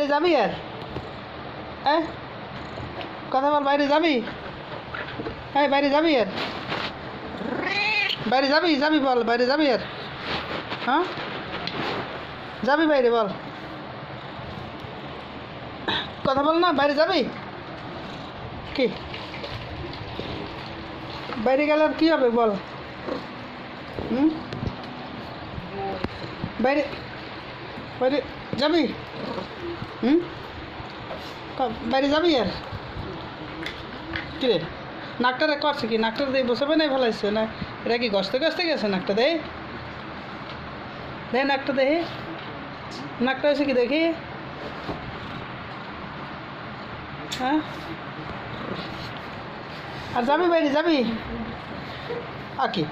বাইরে যাবি আর হ্যাঁ কথা বল বাইরে যাবি হ্যাঁ বাইরে যাবি আর বাইরে যাবি যাবি বল বাইরে যাবি আর হ্যাঁ যাবি বাইরে বল কথা বল না বাইরে যাবি কি বাইরে গেলে আর কী হবে বল হুম বাইরে বাইরে যাবি হুম বাইরে যাবি আর কি রে নাকটারে করছে কি নাকটা দিয়ে বসে নাই ফেলাইছে না এটা কি গসতে গসতে গেছে নাকটা দে নাকটা দেখি নাকটা হয়েছে কি দেখি হ্যাঁ আর যাবি বাইরে যাবি আকি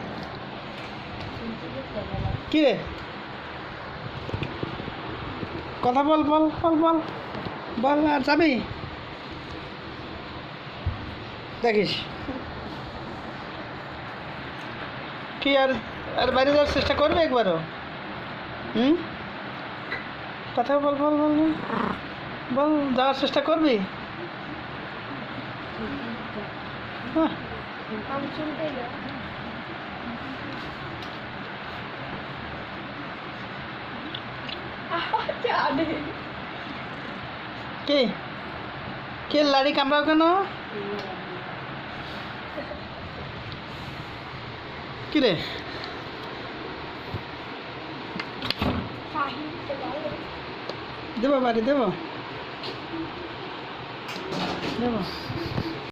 কি রে কথা বল বল বল বল বল আর যাবি দেখিস কি আর আর বাইরে যাওয়ার চেষ্টা করবে একবারও হুম কথা বল বল বল বল বল যাওয়ার চেষ্টা করবি হ্যাঁ কে কে লাড়ি কামড়াও কেন কি রে দেবো বাড়ি দেবো দেবো